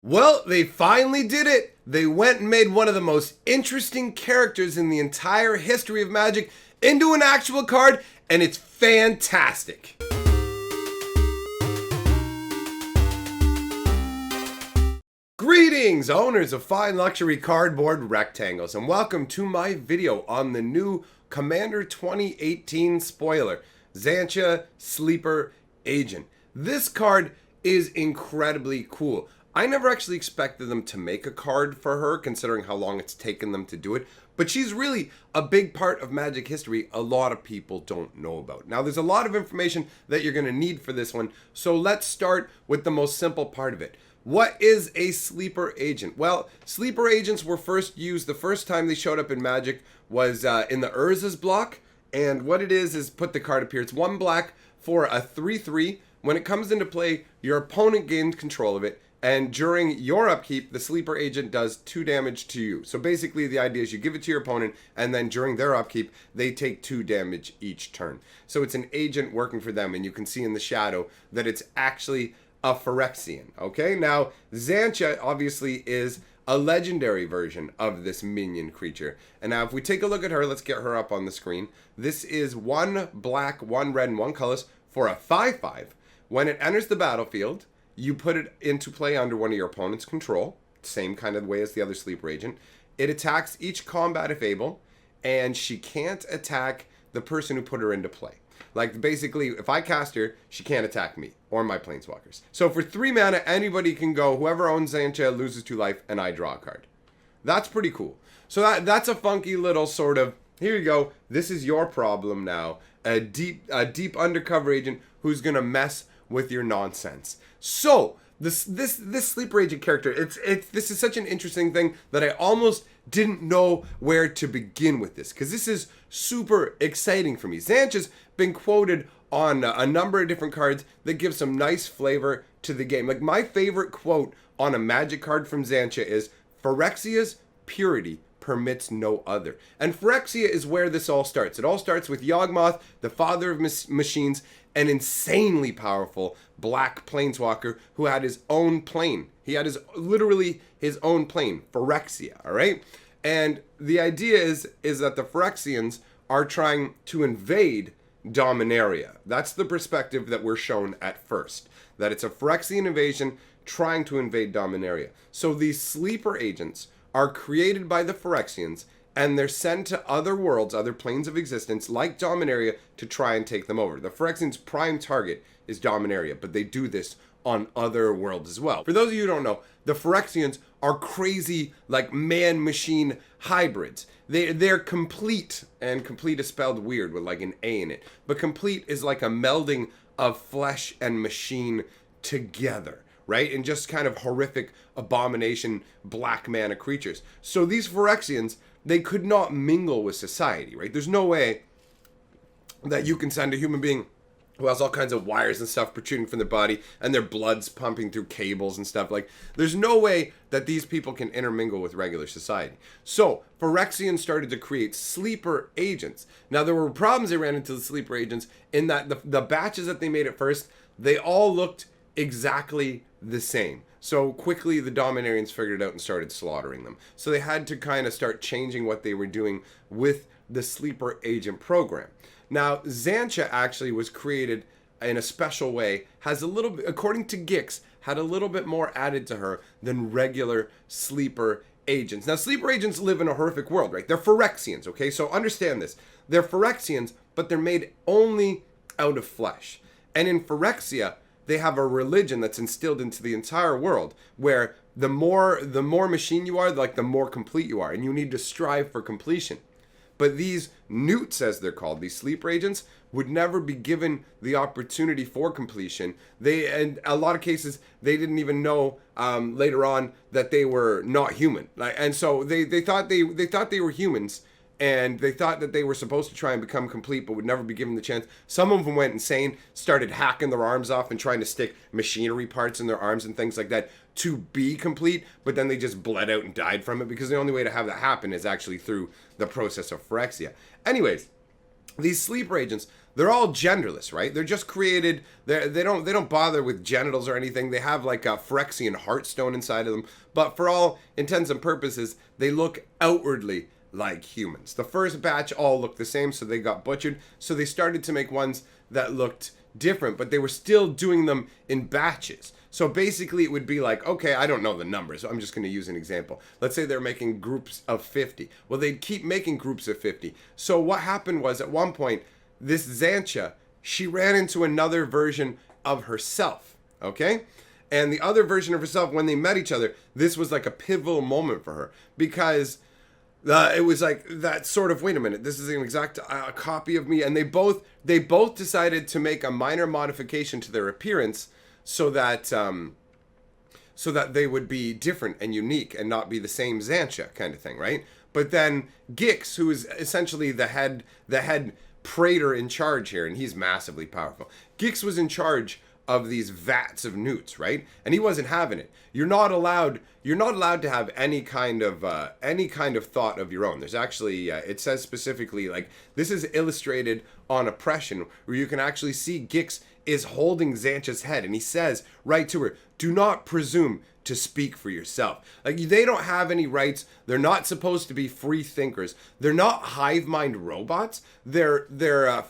Well, they finally did it. They went and made one of the most interesting characters in the entire history of Magic into an actual card, and it's fantastic. Greetings, owners of fine luxury cardboard rectangles, and welcome to my video on the new Commander 2018 spoiler, Xancha Sleeper Agent. This card is incredibly cool. I never actually expected them to make a card for her, considering how long it's taken them to do it, but she's really a big part of Magic history a lot of people don't know about. Now, there's a lot of information that you're going to need for this one, so let's start with the most simple part of it. What is a sleeper agent? Well, sleeper agents were first used, the first time they showed up in Magic was in the Urza's block, and what it is put the card appears. It's 1 black for a 3/3. When it comes into play, your opponent gains control of it, and during your upkeep, the sleeper agent does 2 damage to you. So basically the idea is you give it to your opponent, and then during their upkeep, they take 2 damage each turn. So it's an agent working for them, and you can see in the shadow that it's actually a Phyrexian. Okay, now Xancha obviously is a legendary version of this minion creature. And now if we take a look at her, let's get her up on the screen. This is 1 black, 1 red, and 1 colorless for a 5/5. When it enters the battlefield, you put it into play under one of your opponent's control, same kind of way as the other sleeper agent. It attacks each combat if able, and she can't attack the person who put her into play. Like, basically, if I cast her, she can't attack me or my planeswalkers. So for 3 mana, anybody can go, whoever owns Xancha loses 2 life, and I draw a card. That's pretty cool. So that's a funky little sort of, here you go, this is your problem now. A deep undercover agent who's going to mess with your nonsense. So this sleeper agent character, this is such an interesting thing that I almost didn't know where to begin with this, because this is super exciting for me. Xancha's been quoted on a number of different cards that give some nice flavor to the game. Like, my favorite quote on a Magic card from Xancha is, "Phyrexia's purity permits no other." And Phyrexia is where this all starts. It all starts with Yawgmoth, the father of machines, an insanely powerful black planeswalker who had his own plane. He had literally his own plane, Phyrexia, all right? And the idea is that the Phyrexians are trying to invade Dominaria. That's the perspective that we're shown at first, that it's a Phyrexian invasion trying to invade Dominaria. So these sleeper agents are created by the Phyrexians, and they're sent to other worlds, other planes of existence, like Dominaria, to try and take them over. The Phyrexians' prime target is Dominaria, but they do this on other worlds as well. For those of you who don't know, the Phyrexians are crazy, like, man-machine hybrids. They're complete, and complete is spelled weird with like an A in it, but complete is like a melding of flesh and machine together, right? And just kind of horrific abomination black mana creatures. So these Phyrexians, they could not mingle with society, right? There's no way that you can send a human being who has all kinds of wires and stuff protruding from their body, and their blood's pumping through cables and stuff. Like, there's no way that these people can intermingle with regular society. So Phyrexians started to create sleeper agents. Now, there were problems they ran into the sleeper agents in that the batches that they made at first, they all looked exactly the same. So quickly the Dominarians figured it out and started slaughtering them. So they had to kind of start changing what they were doing with the sleeper agent program. Now, Xancha actually was created in a special way, has a little bit, according to Gix, had a little bit more added to her than regular sleeper agents. Now, sleeper agents live in a horrific world, right? They're Phyrexians, okay? So understand this. They're Phyrexians, but they're made only out of flesh. And in Phyrexia, they have a religion that's instilled into the entire world, where the more machine you are, like, the more complete you are, and you need to strive for completion. But these newts, as they're called, these sleeper agents, would never be given the opportunity for completion. In a lot of cases, they didn't even know later on that they were not human. And so they thought they were humans, and they thought that they were supposed to try and become complete, but would never be given the chance. Some of them went insane, started hacking their arms off and trying to stick machinery parts in their arms and things like that to be complete, but then they just bled out and died from it, because the only way to have that happen is actually through the process of Phyrexia. Anyways, these sleeper agents, they're all genderless, right? They're just created. They don't bother with genitals or anything. They have like a Phyrexian heartstone inside of them, but for all intents and purposes, they look outwardly like humans. The first batch all looked the same, so they got butchered. So they started to make ones that looked different, but they were still doing them in batches. So basically it would be like, okay, I don't know the numbers, so I'm just going to use an example. Let's say they're making groups of 50. Well, they'd keep making groups of 50. So what happened was, at one point, this Xancha, she ran into another version of herself, okay? And the other version of herself, when they met each other, this was like a pivotal moment for her, because it was like that sort of, wait a minute, this is an exact copy of me. And they both decided to make a minor modification to their appearance so that they would be different and unique and not be the same Xancha kind of thing, right? But then Gix, who is essentially the head praetor in charge here, and he's massively powerful. Gix was in charge of these vats of newts, right? And he wasn't having it. You're not allowed to have any kind of thought of your own. There's actually it says specifically, like, this is illustrated on oppression, where you can actually see Gix is holding Xancha's head, and he says right to her, "Do not presume to speak for yourself." Like, they don't have any rights. They're not supposed to be free thinkers. They're not hive mind robots. They're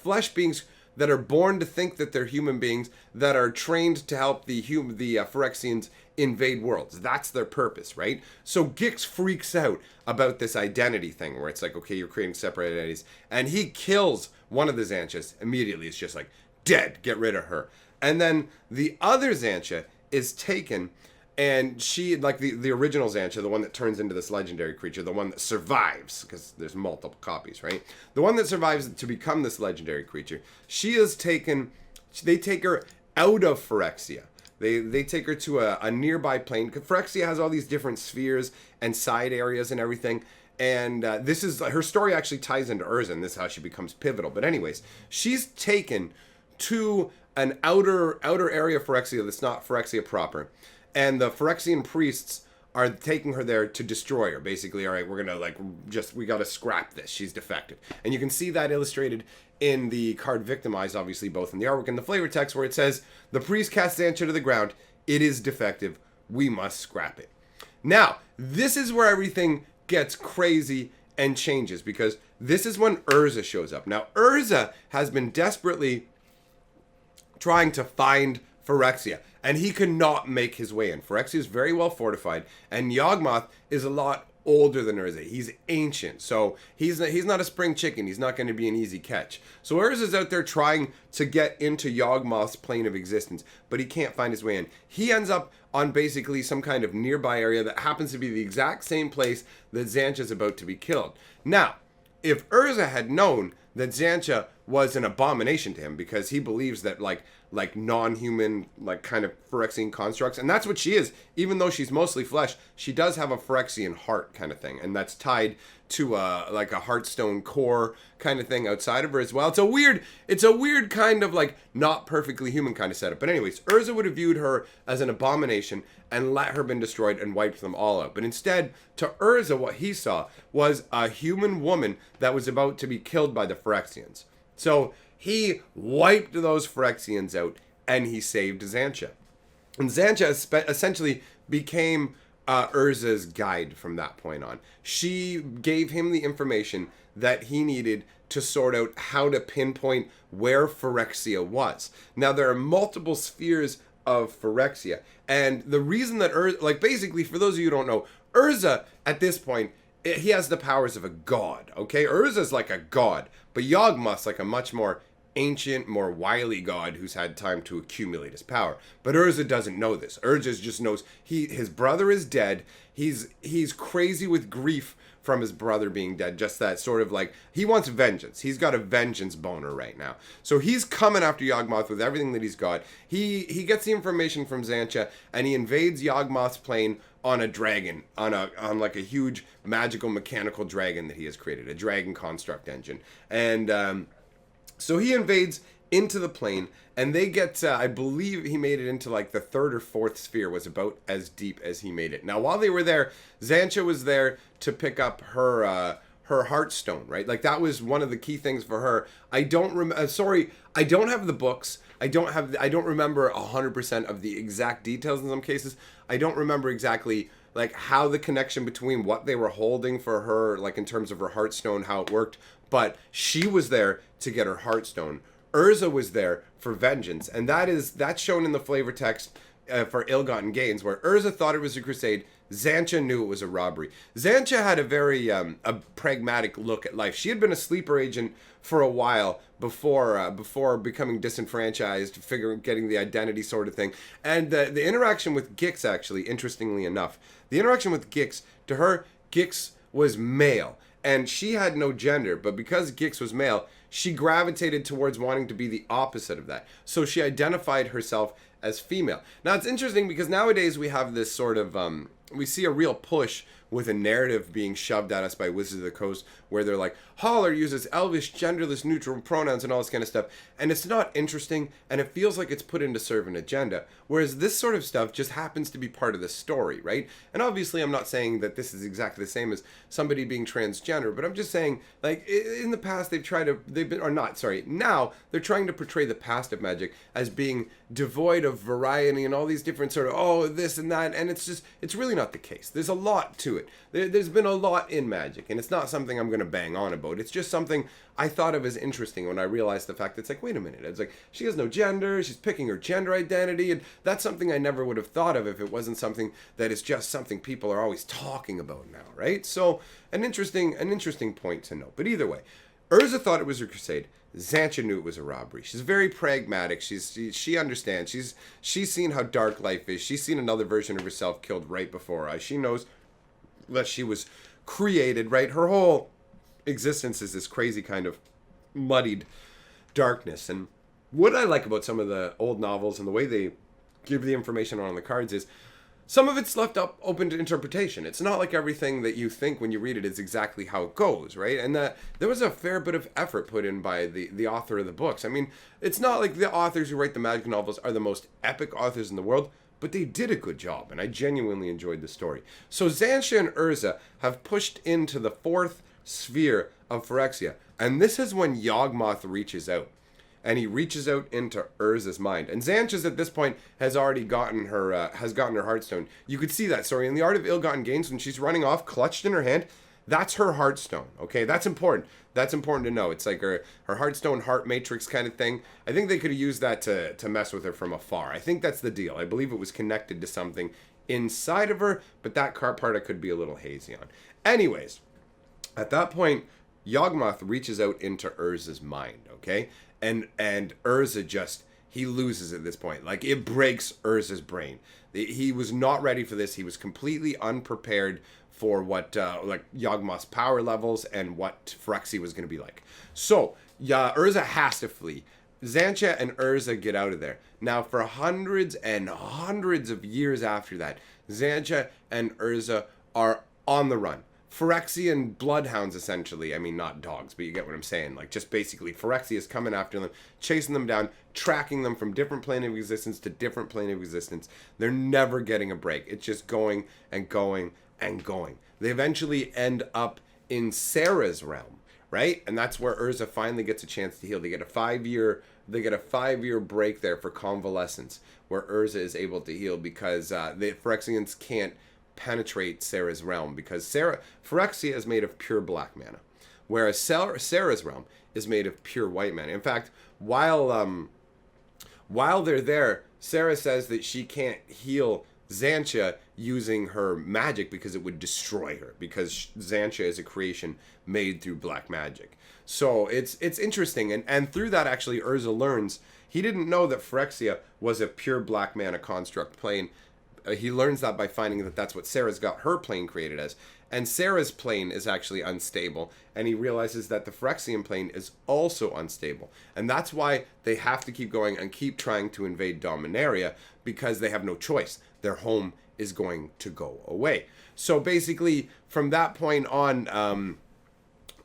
flesh beings that are born to think that they're human beings, that are trained to help the Phyrexians invade worlds. That's their purpose, right? So Gix freaks out about this identity thing, where it's like, okay, you're creating separate identities, and he kills one of the Xanchas immediately. It's just like, dead, get rid of her. And then the other Xancha is taken, and she, like the original Xancha, the one that turns into this legendary creature, the one that survives, because there's multiple copies, right? The one that survives to become this legendary creature, she is taken, they take her out of Phyrexia. They take her to a nearby plane. Phyrexia has all these different spheres and side areas and everything. And this is, her story actually ties into Urza, and this is how she becomes pivotal. But anyways, she's taken to an outer area of Phyrexia that's not Phyrexia proper. And the Phyrexian priests are taking her there to destroy her. Basically, all right, we're going to we got to scrap this. She's defective. And you can see that illustrated in the card Victimized, obviously, both in the artwork and the flavor text, where it says, the priest casts Xancha to the ground. It is defective. We must scrap it. Now, this is where everything gets crazy and changes, because this is when Urza shows up. Now, Urza has been desperately trying to find Phyrexia, and he could not make his way in. Phyrexia is very well fortified, and Yawgmoth is a lot older than Urza. He's ancient, so he's not a spring chicken. He's not going to be an easy catch. So Urza's out there trying to get into Yawgmoth's plane of existence, but he can't find his way in. He ends up on basically some kind of nearby area that happens to be the exact same place that Xancha's about to be killed. Now, if Urza had known that Xancha was an abomination to him, because he believes that like non-human, like kind of Phyrexian constructs, and that's what she is. Even though she's mostly flesh, she does have a Phyrexian heart kind of thing, and that's tied to like a heartstone core kind of thing outside of her as well. It's a weird kind of like not perfectly human kind of setup. But anyways, Urza would have viewed her as an abomination and let her been destroyed and wiped them all out. But instead, to Urza, what he saw was a human woman that was about to be killed by the Phyrexians. So he wiped those Phyrexians out, and he saved Xancha. And Xancha essentially became Urza's guide from that point on. She gave him the information that he needed to sort out how to pinpoint where Phyrexia was. Now, there are multiple spheres of Phyrexia, and the reason that Urza, like, basically, for those of you who don't know, Urza, at this point, he has the powers of a god, okay? Urza's like a god, but Yawgmoth's like a much more ancient, more wily god who's had time to accumulate his power. But Urza doesn't know this. Urza just knows his brother is dead. He's crazy with grief from his brother being dead. Just that sort of like, he wants vengeance. He's got a vengeance boner right now. So he's coming after Yawgmoth with everything that he's got. He gets the information from Xancha, and he invades Yawgmoth's plane on a dragon, on like a huge magical mechanical dragon that he has created, a dragon construct engine. And so he invades into the plane, and they get, I believe he made it into like the third or fourth sphere, was about as deep as he made it. Now, while they were there, Xancha was there to pick up her her Heartstone, right? Like that was one of the key things for her. I don't sorry, I don't have the books. I don't remember 100% of the exact details in some cases. I don't remember exactly like how the connection between what they were holding for her, like in terms of her Heartstone, how it worked. But she was there to get her Heartstone. Urza was there for vengeance, and that's shown in the flavor text for ill-gotten gains, where Urza thought it was a crusade. Xancha knew it was a robbery. Xancha had a very a pragmatic look at life. She had been a sleeper agent for a while before becoming disenfranchised, getting the identity sort of thing. And the interaction with Gix, actually, interestingly enough, the interaction with Gix, to her, Gix was male. And she had no gender, but because Gix was male, she gravitated towards wanting to be the opposite of that. So she identified herself as female. Now, it's interesting because nowadays we have this sort of, we see a real push with a narrative being shoved at us by Wizards of the Coast where they're like, Holler uses elvish, genderless, neutral pronouns and all this kind of stuff. And it's not interesting, and it feels like it's put in to serve an agenda. Whereas this sort of stuff just happens to be part of the story, right? And obviously I'm not saying that this is exactly the same as somebody being transgender, but I'm just saying, like, in the past now they're trying to portray the past of Magic as being devoid of variety and all these different sort of, oh, this and that, and it's really not the case. There's a lot to it. There's been a lot in Magic, and it's not something I'm going to bang on about. It's just something I thought of as interesting when I realized the fact that it's like, wait a minute, it's like, she has no gender, she's picking her gender identity, and that's something I never would have thought of if it wasn't something that is just something people are always talking about now, right? So, an interesting point to note. But either way, Urza thought it was a crusade. Xancha knew it was a robbery. She's very pragmatic. She understands. She's seen how dark life is. She's seen another version of herself killed right before her eyes. She knows that she was created, right? Her whole existence is this crazy kind of muddied darkness. And what I like about some of the old novels and the way they give the information on the cards is some of it's left up open to interpretation. It's not like everything that you think when you read it is exactly how it goes, right? And there was a fair bit of effort put in by the author of the books. I mean, it's not like the authors who write the magic novels are the most epic authors in the world, but they did a good job, and I genuinely enjoyed the story. So Xancha and Urza have pushed into the fourth sphere of Phyrexia, and this is when Yawgmoth reaches out. And he reaches out into Urza's mind. And Xancha's at this point has already gotten her Heartstone. You could see that, sorry, in the Art of Ill-Gotten Gains, when she's running off, clutched in her hand, that's her Heartstone, okay? That's important. That's important to know. It's like her Heartstone heart matrix kind of thing. I think they could have used that to mess with her from afar. I think that's the deal. I believe it was connected to something inside of her, but that part I could be a little hazy on. Anyways, at that point, Yawgmoth reaches out into Urza's mind, okay? And Urza he loses at this point. Like, it breaks Urza's brain. He was not ready for this. He was completely unprepared for what, like, Yawgmoth's power levels and what Phyrexia was going to be like. So, Urza has to flee. Xancha and Urza get out of there. Now, for hundreds and hundreds of years after that, Xancha and Urza are on the run. Phyrexian bloodhounds, essentially. I mean, not dogs, but you get what I'm saying. Like, just basically, Phyrexia is coming after them, chasing them down, tracking them from different plane of existence to different plane of existence. They're never getting a break. It's just going and going and going. They eventually end up in Sarah's realm, right? And that's where Urza finally gets a chance to heal. They get a 5-year break there for convalescence, where Urza is able to heal because the Phyrexians can't penetrate Sarah's realm, because Phyrexia is made of pure black mana, whereas Sarah's realm is made of pure white mana. In fact, while they're there, Sarah says that she can't heal Xancha using her magic because it would destroy her, because Xancha is a creation made through black magic. So it's interesting, and through that, actually, Urza learns he didn't know that Phyrexia was a pure black mana construct plane. He learns that by finding that that's what Sarah's got her plane created as. And Sarah's plane is actually unstable. And he realizes that the Phyrexian plane is also unstable. And that's why they have to keep going and keep trying to invade Dominaria, because they have no choice. Their home is going to go away. So basically, from that point on,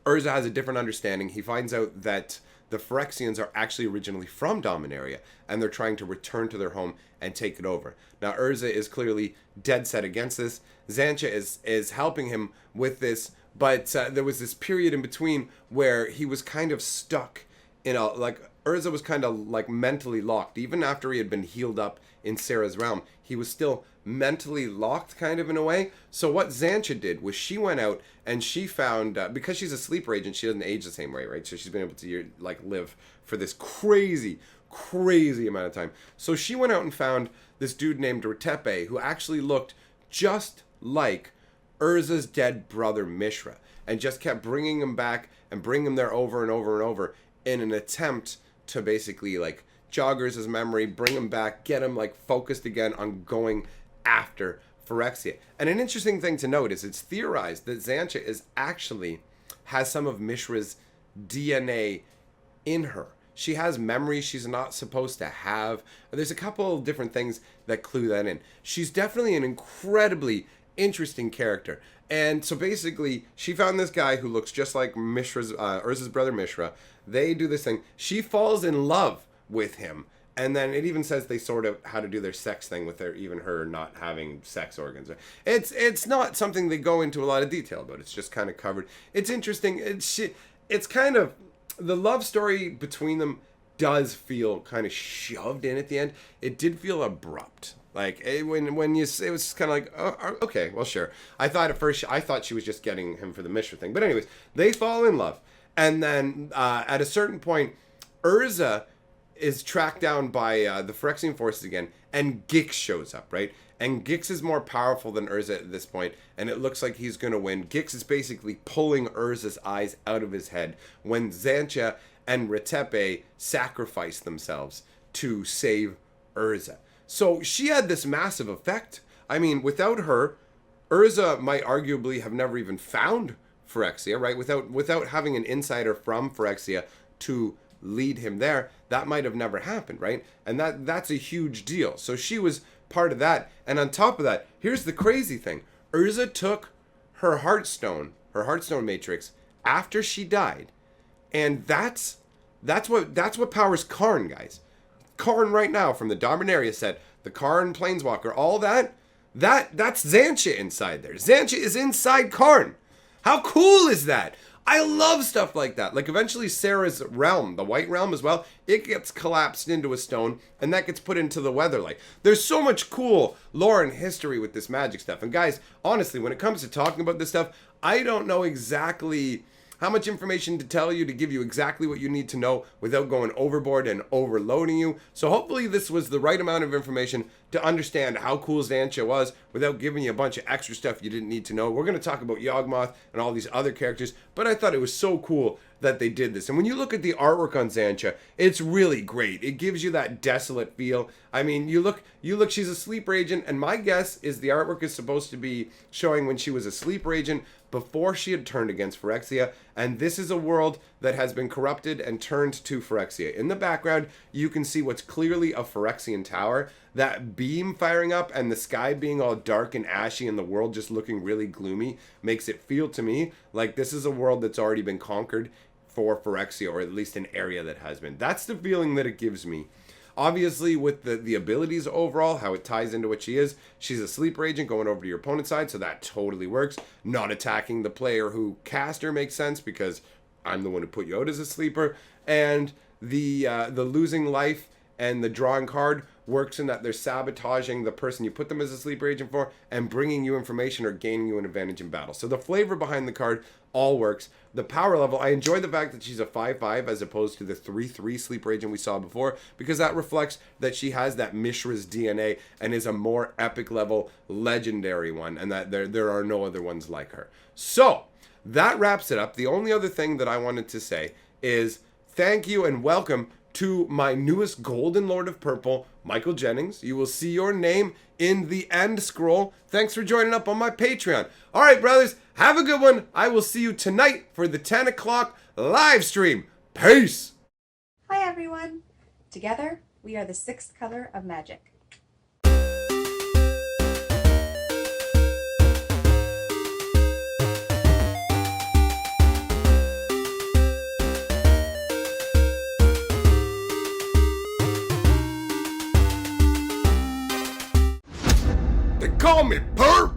Urza has a different understanding. He finds out that the Phyrexians are actually originally from Dominaria, and they're trying to return to their home and take it over. Now, Urza is clearly dead set against this. Xancha is helping him with this but there was this period in between where he was kind of stuck in a, like, Urza was kind of like mentally locked. Even after he had been healed up in Sarah's realm, he was still mentally locked kind of in a way. So what Xancha did was she went out and she found, because she's a sleeper agent, she doesn't age the same way, right? So she's been able to like live for this crazy amount of time. So she went out and found this dude named Retepe, who actually looked just like Urza's dead brother Mishra, and just kept bringing him back and bring him there over and over and over in an attempt to basically like jog Urza's memory, bring him back, get him like focused again on going after Phyrexia. And an interesting thing to note is it's theorized that Xancha is actually has some of Mishra's DNA in her. She has memories she's not supposed to have. There's a couple of different things that clue that in. She's definitely an incredibly interesting character. And so basically, she found this guy who looks just like Mishra's, Urza's brother Mishra. They do this thing. She falls in love with him. And then it even says they sort of how to do their sex thing with even her not having sex organs. It's not something they go into a lot of detail about. It's just kind of covered. It's interesting. It's kind of, the love story between them does feel kind of shoved in at the end. It did feel abrupt. Like when you, it was kind of like, oh, okay, well, sure. I thought at first, I thought she was just getting him for the Mishra thing. But anyways, they fall in love. And then at a certain point, Urza is tracked down by the Phyrexian forces again, and Gix shows up, right? And Gix is more powerful than Urza at this point, and it looks like he's going to win. Gix is basically pulling Urza's eyes out of his head when Xancha and Retepe sacrifice themselves to save Urza. So she had this massive effect. I mean, without her, Urza might arguably have never even found Phyrexia, right? Without having an insider from Phyrexia to lead him there, that might have never happened, right? And that's a huge deal. So she was part of that. And on top of that, here's the crazy thing. Urza took her Heartstone matrix after she died. And that's what powers Karn, guys. Karn right now from the Dominaria set, the Karn Planeswalker, all that's Xancha inside there. Xancha is inside Karn. How cool is that? I love stuff like that. Like eventually Sarah's realm, the White Realm as well, it gets collapsed into a stone and that gets put into the Weatherlight. There's so much cool lore and history with this magic stuff. And guys, honestly, when it comes to talking about this stuff, I don't know exactly how much information to tell you to give you exactly what you need to know without going overboard and overloading you. So hopefully this was the right amount of information to understand how cool Xancha was without giving you a bunch of extra stuff you didn't need to know. We're going to talk about Yawgmoth and all these other characters, but I thought it was so cool that they did this. And when you look at the artwork on Xancha, it's really great. It gives you that desolate feel. I mean, you look, she's a sleeper agent, and my guess is the artwork is supposed to be showing when she was a sleeper agent before she had turned against Phyrexia, and this is a world that has been corrupted and turned to Phyrexia. In the background, you can see what's clearly a Phyrexian tower. That beam firing up and the sky being all dark and ashy and the world just looking really gloomy makes it feel to me like this is a world that's already been conquered for Phyrexia, or at least an area that has been. That's the feeling that it gives me. Obviously, with the abilities overall, how it ties into what she is, she's a sleeper agent going over to your opponent's side, so that totally works. Not attacking the player who cast her makes sense because I'm the one who put you out as a sleeper. And the losing life and the drawing card works in that they're sabotaging the person you put them as a sleeper agent for and bringing you information or gaining you an advantage in battle. So the flavor behind the card all works. The power level, I enjoy the fact that she's a 5/5 as opposed to the 3/3 sleeper agent we saw before, because that reflects that she has that Mishra's DNA and is a more epic level legendary one, and that there are no other ones like her. So that wraps it up. The only other thing that I wanted to say is thank you and welcome to my newest Golden Lord of Purple, Michael Jennings. You will see your name in the end scroll. Thanks for joining up on my Patreon. All right, brothers, have a good one. I will see you tonight for the 10 o'clock live stream. Peace. Hi, everyone. Together, we are the sixth color of magic. They call me Perp.